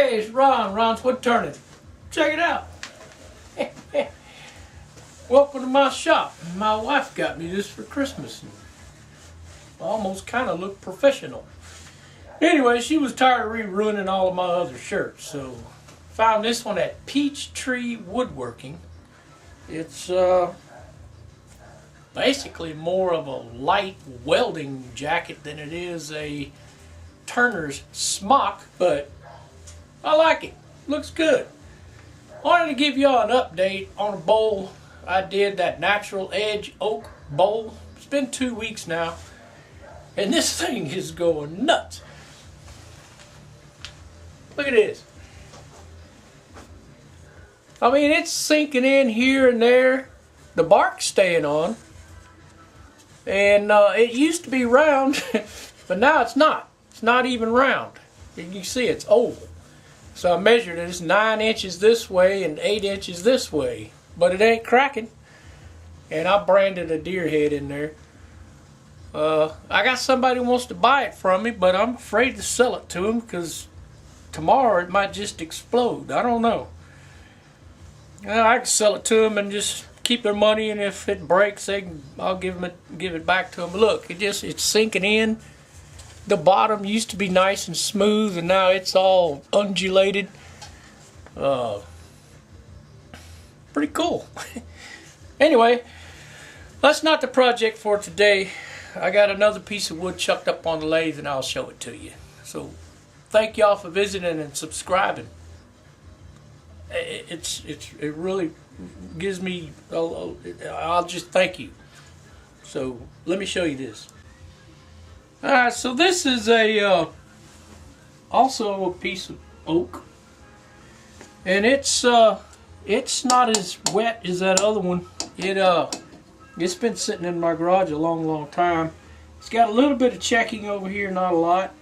Hey, it's Ron. Ron's Woodturning. Check it out. Welcome to my shop. My wife got me this for Christmas. Almost kind of look professional. Anyway, she was tired of ruining all of my other shirts, so found this one at Peachtree Woodworking. It's basically more of a light welding jacket than it is a turner's smock, but I like it. Looks good. Wanted to give y'all an update on a bowl I did, that natural edge oak bowl. It's been 2 weeks now, and this thing is going nuts. Look at this. I mean, it's sinking in here and there. The bark's staying on. And it used to be round, but now it's not. It's not even round. You can see it's oval. So I measured it. It's 9 inches this way and 8 inches this way. But it ain't cracking. And I branded a deer head in there. I got somebody who wants to buy it from me, but I'm afraid to sell it to them because tomorrow it might just explode. I don't know. I can sell it to them and just keep their money, and if it breaks, I'll give it back to them. Look, it's sinking in. The bottom used to be nice and smooth, and now it's all undulated. Pretty cool. Anyway, that's not the project for today. I got another piece of wood chucked up on the lathe, and I'll show it to you. So, thank y'all for visiting and subscribing. It really gives me. I'll just thank you. So let me show you this. All right, so this is also a piece of oak, and it's not as wet as that other one. It's been sitting in my garage a long time. It's got a little bit of checking over here, not a lot.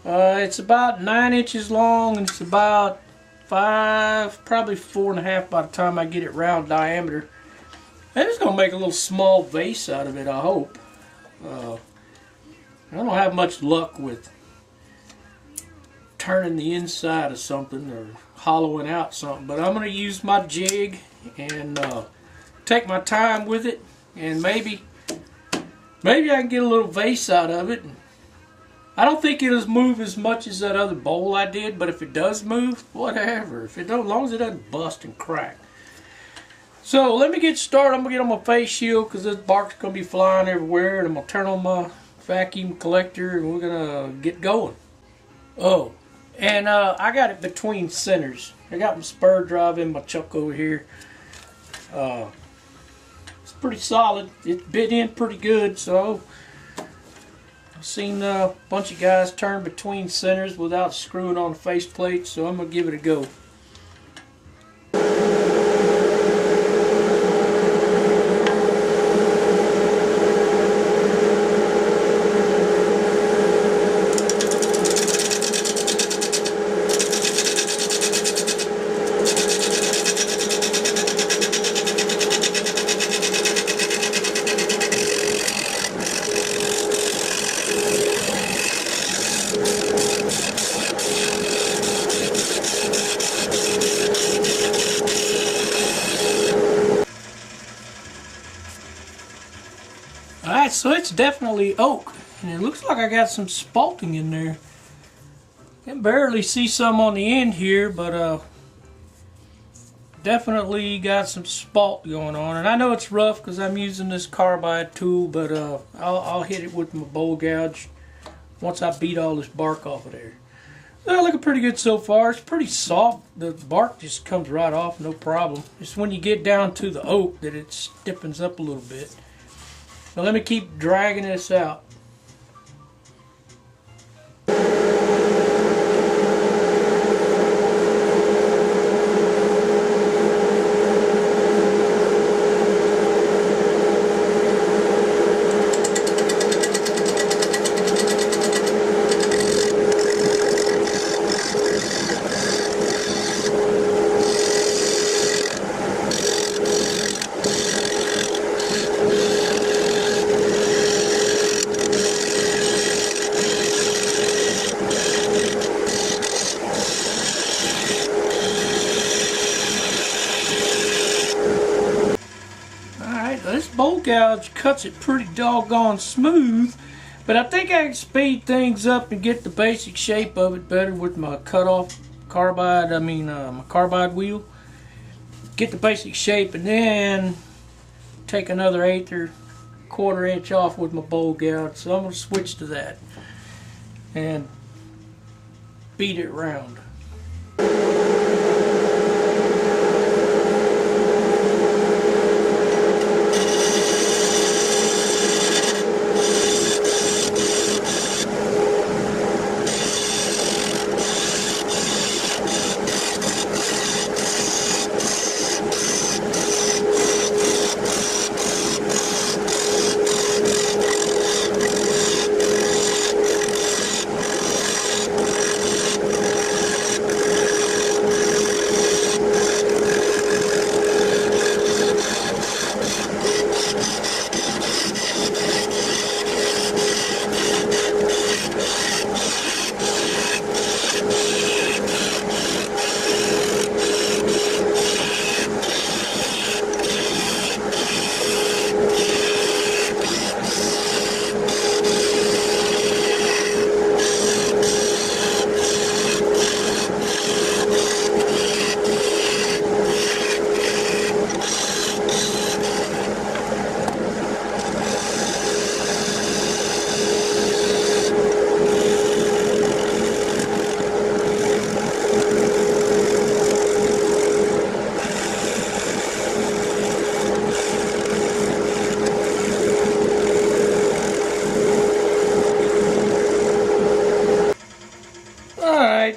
It's about 9 inches long, and it's about 5, probably 4.5 by the time I get it round diameter. I'm just gonna make a little small vase out of it, I hope. I don't have much luck with turning the inside of something or hollowing out something, but I'm gonna use my jig and take my time with it, and maybe I can get a little vase out of it. I don't think it'll move as much as that other bowl I did, but if it does move, whatever. If it don't, as long as it doesn't bust and crack. So let me get started. I'm gonna get on my face shield because this bark's gonna be flying everywhere, and I'm gonna turn on my vacuum collector, and we're gonna get going. Oh, and I got it between centers. I got my spur drive in my chuck over here. It's pretty solid. It bit in pretty good, so I've seen a bunch of guys turn between centers without screwing on the faceplate, so I'm going to give it a go. Alright, so it's definitely oak, and it looks like I got some spalting in there. Can barely see some on the end here, but definitely got some spalt going on. And I know it's rough because I'm using this carbide tool, but I'll hit it with my bowl gouge once I beat all this bark off of there. Well, looking pretty good so far. It's pretty soft. The bark just comes right off, no problem. It's when you get down to the oak that it stiffens up a little bit. Now let me keep dragging this out. bowl gouge cuts it pretty doggone smooth, but I think I can speed things up and get the basic shape of it better with my my carbide wheel. Get the basic shape and then take another 1/8 or 1/4 inch off with my bowl gouge. So I'm going to switch to that and beat it round.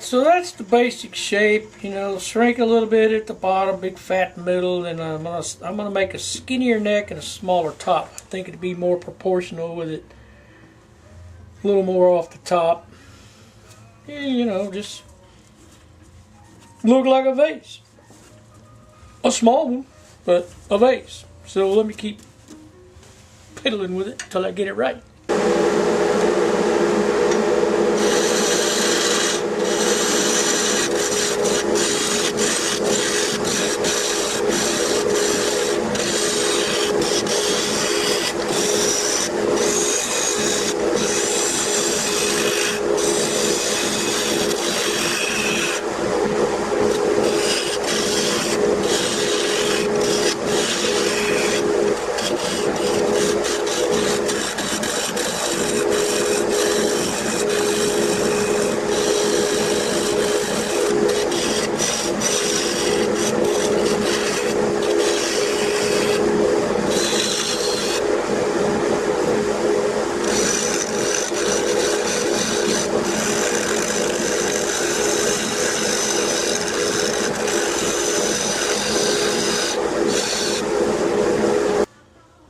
So that's the basic shape. You know, shrink a little bit at the bottom, big fat middle, and I'm gonna make a skinnier neck and a smaller top. I think it'd be more proportional with it, a little more off the top. Yeah, you know, just look like a vase, a small one, but a vase. So let me keep piddling with it until I get it right.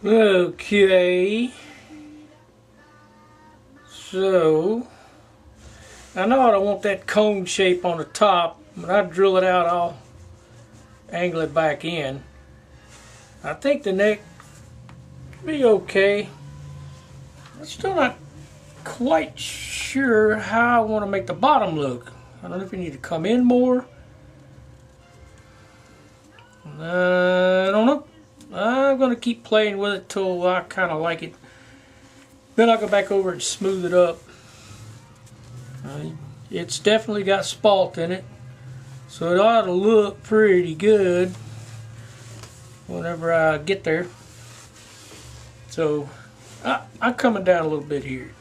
Okay, so I know I don't want that cone shape on the top. When I drill it out, I'll angle it back in. I think the neck will be okay. I'm still not quite sure how I want to make the bottom look. I don't know if you need to come in more. I don't know. I'm going to keep playing with it till I kind of like it. Then I'll go back over and smooth it up. It's definitely got spalt in it, so it ought to look pretty good whenever I get there. So I'm coming down a little bit here.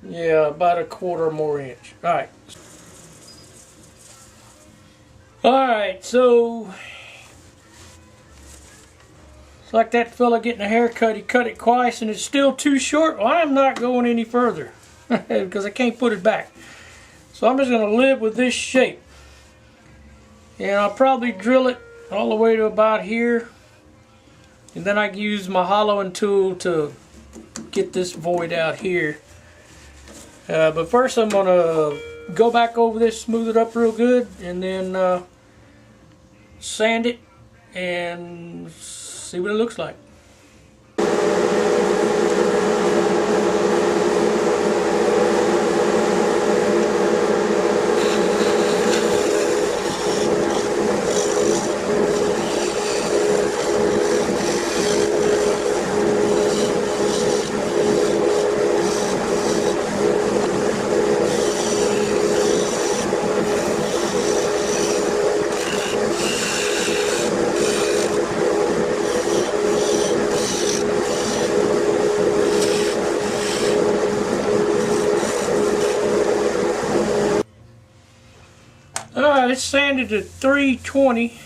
Yeah, about 1/4 more inch. Alright. Alright, so it's like that fella getting a haircut. He cut it twice and it's still too short. Well, I'm not going any further because I can't put it back. So I'm just going to live with this shape. And I'll probably drill it all the way to about here. And then I can use my hollowing tool to get this void out here. But first I'm going to go back over this, smooth it up real good, and then sand it and see what it looks like. Alright, it's sanded to 320,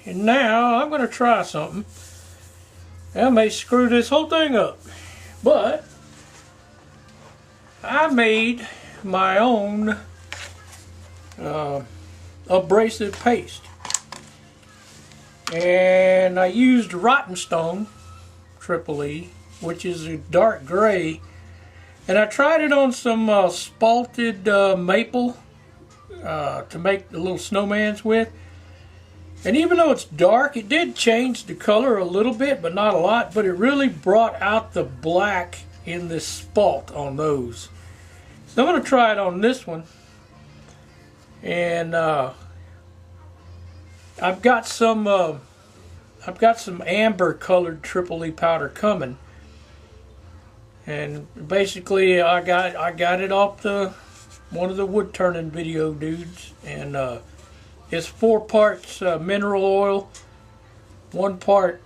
and now I'm going to try something. I may screw this whole thing up, but I made my own abrasive paste, and I used rottenstone triple E, which is a dark gray, and I tried it on some spalted maple to make the little snowmans with. And even though it's dark, it did change the color a little bit, but not a lot. But it really brought out the black in this spalt on those. So I'm going to try it on this one. And I've got some amber colored triple E powder coming. And basically, I got it off one of the wood turning video dudes, and it's 4 parts mineral oil, 1 part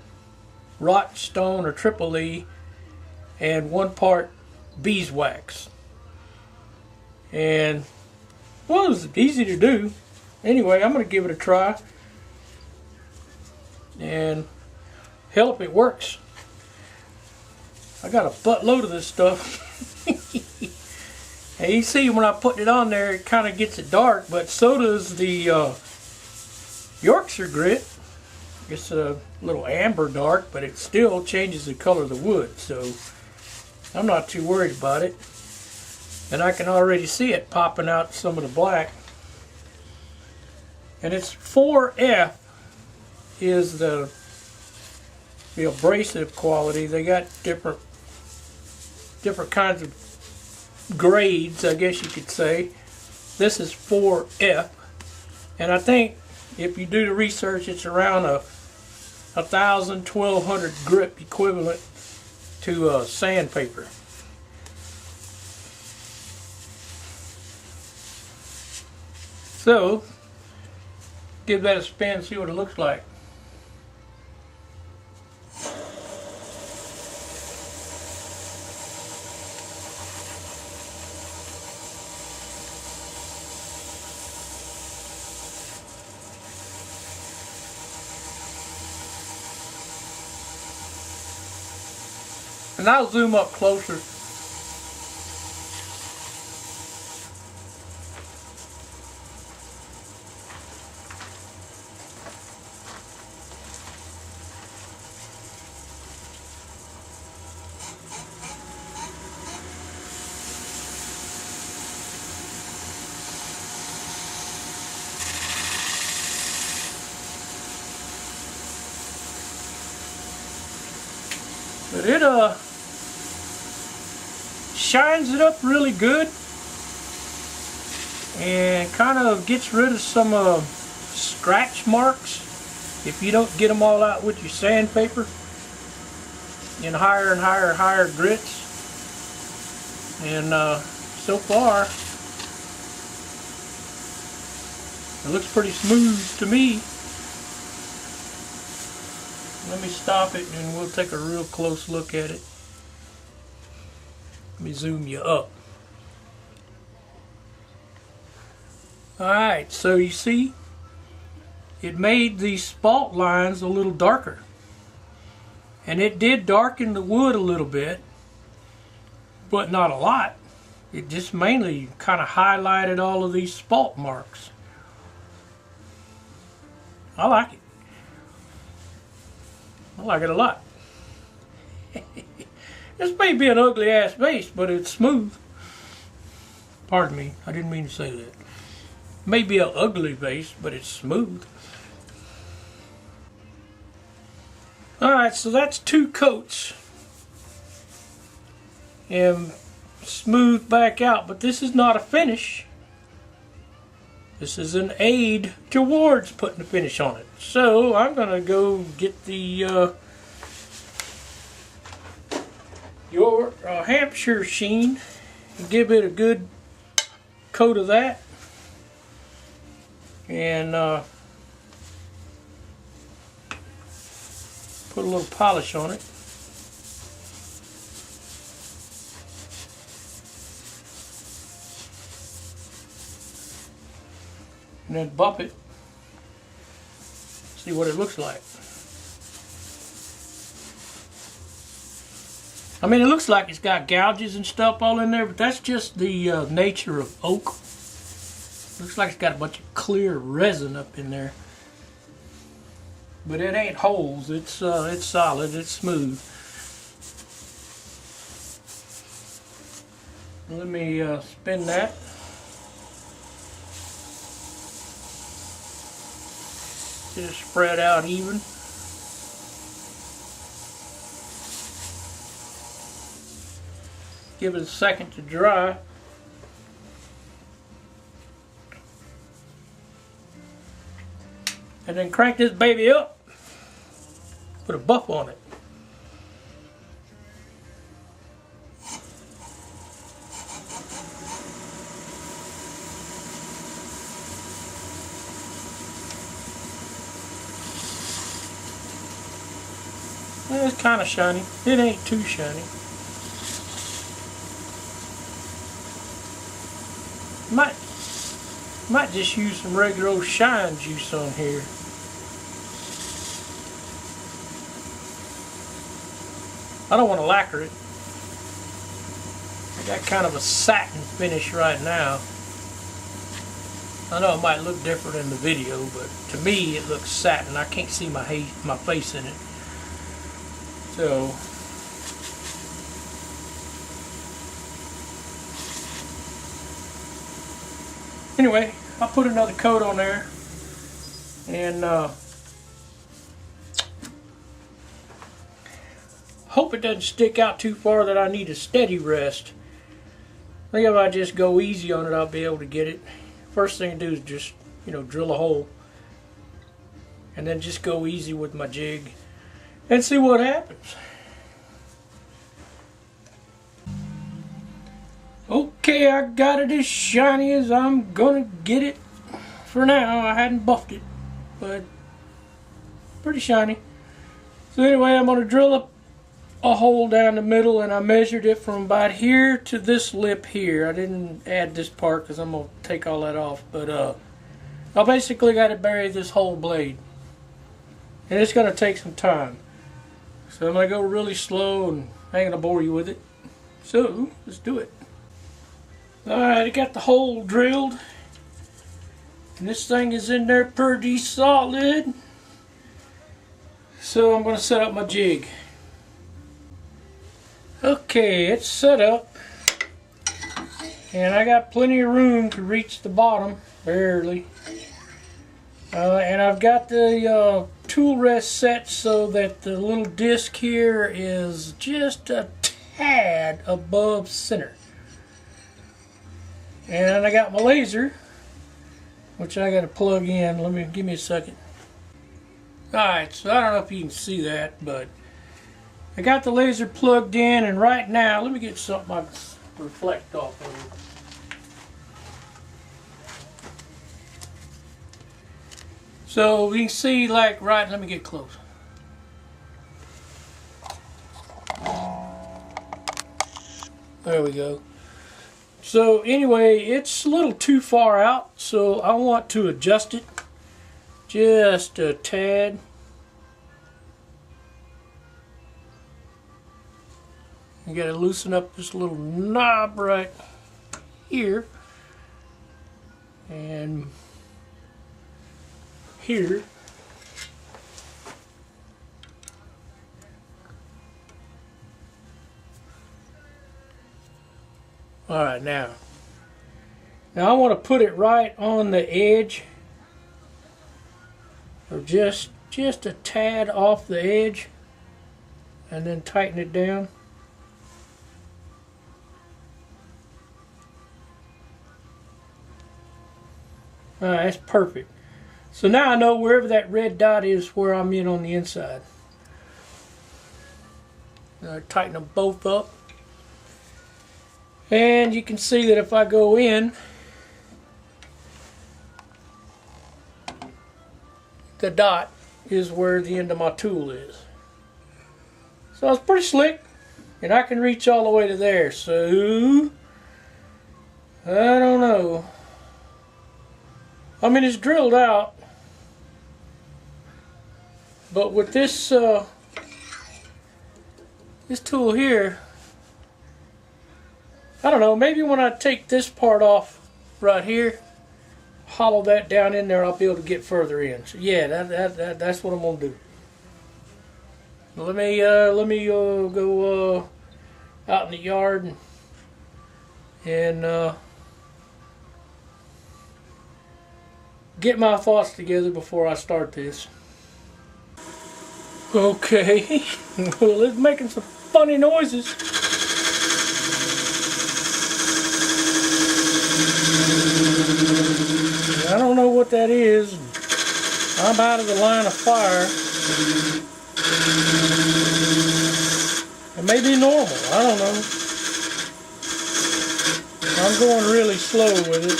rottenstone or triple E, and 1 part beeswax. And well, it was easy to do. Anyway, I'm going to give it a try, and hell if it works. I got a buttload of this stuff. And you see when I put it on there, it kind of gets it dark, but so does the Yorkshire grit. It's a little amber dark, but it still changes the color of the wood, so I'm not too worried about it. And I can already see it popping out some of the black. And it's 4F is the abrasive quality. They got different kinds of grades, I guess you could say. This is 4F, and I think if you do the research, it's around a 1,000-1,200 grip equivalent to sandpaper. So give that a spin, see what it looks like. And I'll zoom up closer. But it shines it up really good and kind of gets rid of some scratch marks if you don't get them all out with your sandpaper in higher and higher grits. And so far it looks pretty smooth to me. Let me stop it and we'll take a real close look at it. Let me zoom you up. Alright, so you see, it made these spalt lines a little darker. And it did darken the wood a little bit, but not a lot. It just mainly kind of highlighted all of these spalt marks. I like it. I like it a lot. This may be an ugly ass vase, but it's smooth. Pardon me, I didn't mean to say that. It may be an ugly vase, but it's smooth. Alright, so that's 2 coats. And smooth back out, but this is not a finish. This is an aid towards putting a finish on it. So I'm going to go get the your Hampshire sheen and give it a good coat of that, and put a little polish on it. and then buff it. See what it looks like. I mean, it looks like it's got gouges and stuff all in there, but that's just the nature of oak. Looks like it's got a bunch of clear resin up in there. But it ain't holes. It's solid. It's smooth. Let me spin that. Just spread out even. Give it a second to dry. And then crank this baby up. Put a buff on it. Well, it's kind of shiny. It ain't too shiny. Might just use some regular old shine juice on here. I don't want to lacquer it. I got kind of a satin finish right now. I know it might look different in the video, but to me it looks satin. I can't see my face in it. So anyway, I'll put another coat on there, and hope it doesn't stick out too far that I need a steady rest. I think if I just go easy on it, I'll be able to get it. First thing to do is just, drill a hole, and then just go easy with my jig and see what happens. Okay, I got it as shiny as I'm gonna get it for now. I hadn't buffed it, but pretty shiny. So anyway, I'm gonna drill a hole down the middle, and I measured it from about here to this lip here. I didn't add this part because I'm gonna take all that off, but I basically got to bury this whole blade, and it's gonna take some time. So I'm gonna go really slow, and I ain't gonna bore you with it. So let's do it. Alright, I got the hole drilled, and this thing is in there pretty solid. So I'm going to set up my jig. Okay, it's set up, and I got plenty of room to reach the bottom, barely. And I've got the tool rest set so that the little disc here is just a tad above center. And I got my laser, which I got to plug in. Give me a second. Alright, so I don't know if you can see that, but I got the laser plugged in, and right now, let me get something I can reflect off of it. So you can see, let me get close. There we go. So anyway, it's a little too far out, so I want to adjust it just a tad. You got to loosen up this little knob right here and here. Alright, now I want to put it right on the edge, or just a tad off the edge, and then tighten it down. Alright, that's perfect. So now I know wherever that red dot is where I'm in on the inside. Tighten them both up. And you can see that if I go in, the dot is where the end of my tool is. So it's pretty slick, and I can reach all the way to there. So I don't know. I mean, it's drilled out, but with this this tool here, I don't know, maybe when I take this part off right here, hollow that down in there, I'll be able to get further in. So yeah, that's what I'm gonna do. Let me go out in the yard and get my thoughts together before I start this. Okay, well, it's making some funny noises. I don't know what that is. I'm out of the line of fire. It may be normal, I don't know. I'm going really slow with it.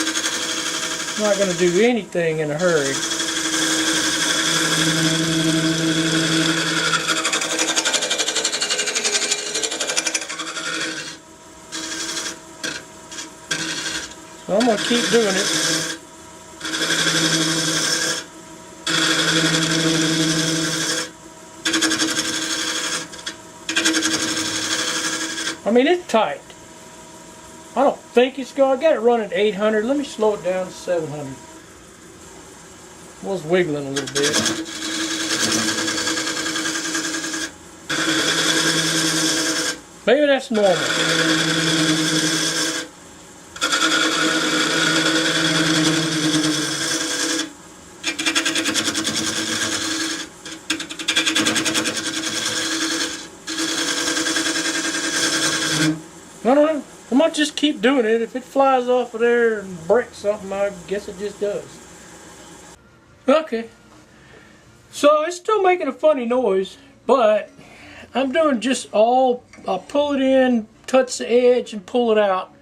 I'm not going to do anything in a hurry. So I'm going to keep doing it. I mean, it's tight. I don't think it's going. I got it running at 800. Let me slow it down to 700. Was wiggling a little bit. Maybe that's normal. I don't know. I might just keep doing it. If it flies off of there and breaks something, I guess it just does. Okay. So it's still making a funny noise, but I'm doing just all, I'll pull it in, touch the edge, and pull it out.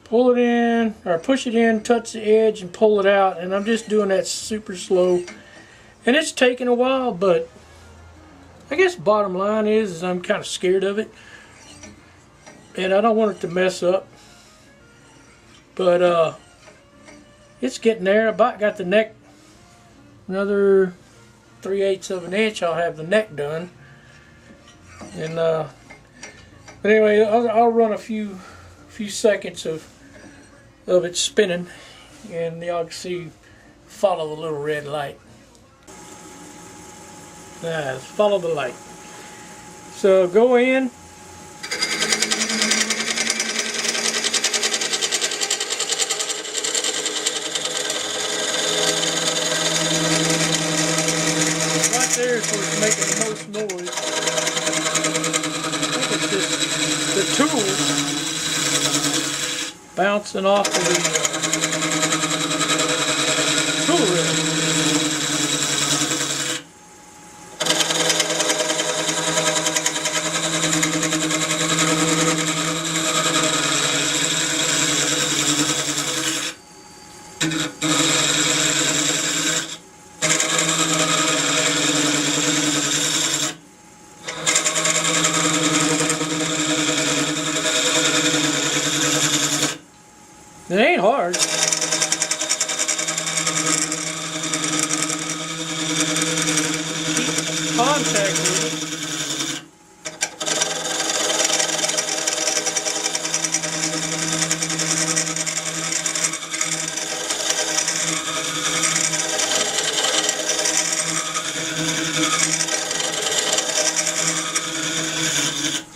Pull it in, or push it in, touch the edge, and pull it out. And I'm just doing that super slow. And it's taking a while, but I guess bottom line is I'm kind of scared of it. And I don't want it to mess up. But it's getting there. I about got the neck, another 3/8 of an inch, I'll have the neck done. And but anyway, I'll run a few seconds of it spinning, and y'all can see, follow the little red light. Follow the light. So go in. There is what's making the most noise. I think it's just the tool bouncing off of the tool rim. It ain't hard. Keep contact with it.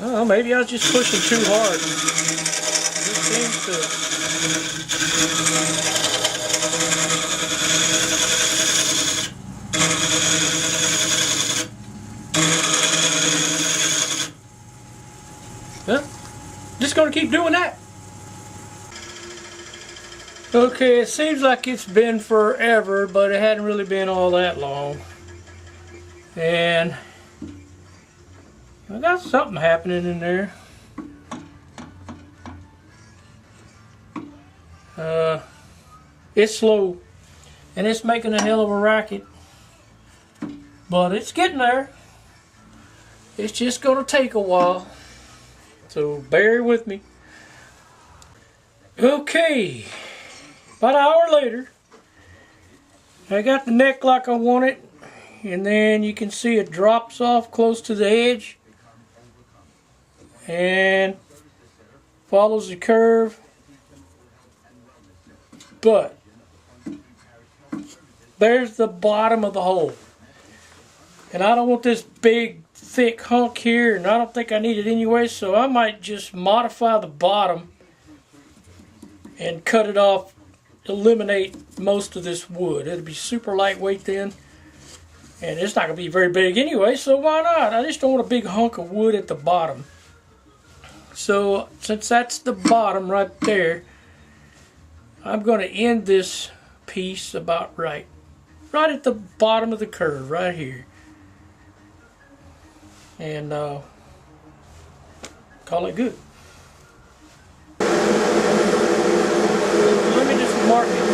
Oh, maybe I was just pushing too hard. It seems to. Just gonna keep doing that. Okay, it seems like it's been forever, but it hadn't really been all that long. And I got something happening in there. It's slow, and it's making a hell of a racket, but it's getting there. It's just gonna take a while, so bear with me. Okay, About an hour later, I got the neck like I want it, and then you can see it drops off close to the edge and follows the curve. But there's the bottom of the hole, and I don't want this big thick hunk here, and I don't think I need it anyway, so I might just modify the bottom and cut it off, eliminate most of this wood. It'll be super lightweight then, and it's not going to be very big anyway, so why not? I just don't want a big hunk of wood at the bottom. So since that's the bottom right there, I'm going to end this piece about right at the bottom of the curve, right here. And call it good. Let me just mark it.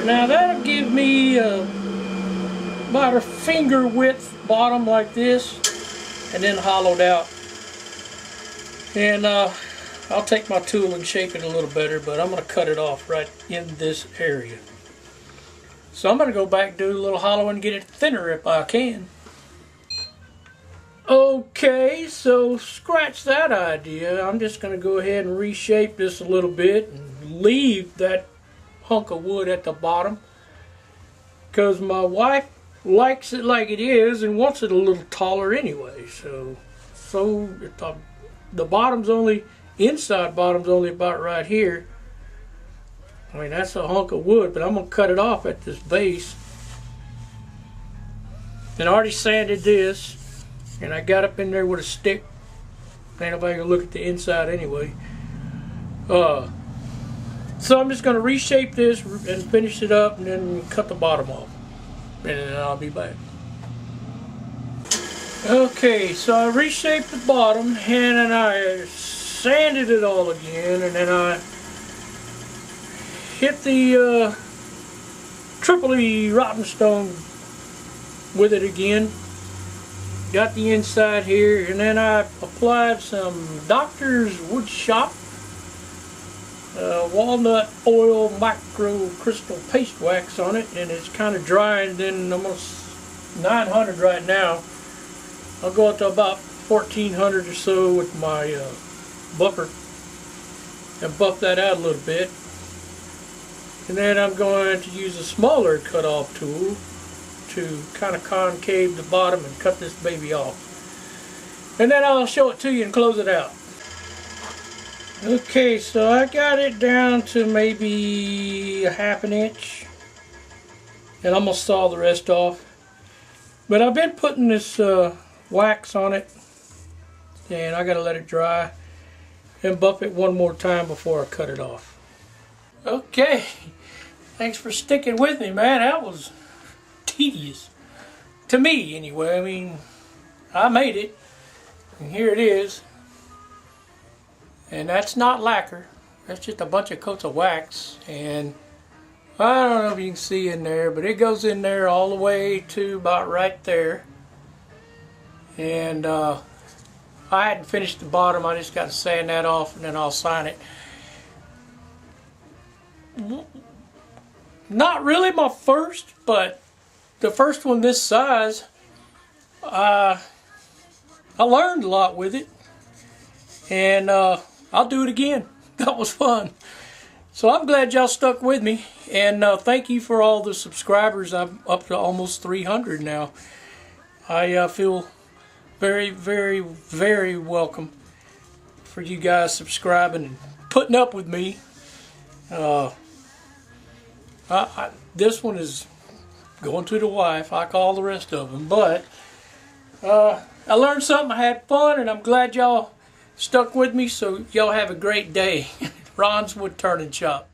Now that'll give me about a finger width bottom like this, and then hollowed out. And I'll take my tool and shape it a little better, but I'm going to cut it off right in this area. So I'm going to go back and do a little hollowing and get it thinner if I can. Okay, so scratch that idea. I'm just going to go ahead and reshape this a little bit and leave that hunk of wood at the bottom, because my wife likes it like it is and wants it a little taller anyway. So the bottom's only, inside bottom's only about right here. I mean, that's a hunk of wood, but I'm going to cut it off at this base. And I already sanded this, and I got up in there with a stick. Ain't nobody gonna look at the inside anyway. So I'm just going to reshape this and finish it up, and then cut the bottom off, and then I'll be back. Okay, so I reshaped the bottom, and then I sanded it all again, and then I hit the triple E rottenstone with it again. Got the inside here, and then I applied some Doctor's Wood Shop walnut oil micro crystal paste wax on it, and it's kind of dry, and then almost 900 right now. I'll go up to about 1400 or so with my buffer and buff that out a little bit. And then I'm going to use a smaller cut-off tool to kind of concave the bottom and cut this baby off. And then I'll show it to you and close it out. Okay, so I got it down to maybe a ½ inch, and I'm going to saw the rest off. But I've been putting this wax on it, and I got to let it dry and buff it one more time before I cut it off. Okay, thanks for sticking with me, man. That was tedious. To me, anyway. I mean, I made it, and here it is. And that's not lacquer. That's just a bunch of coats of wax. And I don't know if you can see in there, but it goes in there all the way to about right there. And I hadn't finished the bottom. I just got to sand that off, and then I'll sign it. Not really my first, but the first one this size. I learned a lot with it, and I'll do it again. That was fun. So I'm glad y'all stuck with me, and thank you for all the subscribers. I'm up to almost 300 now. I feel very, very, very welcome for you guys subscribing and putting up with me. This one is going to the wife, like all the rest of them, but I learned something, I had fun, and I'm glad y'all stuck with me, so y'all have a great day. Ron's Wood Turning Shop.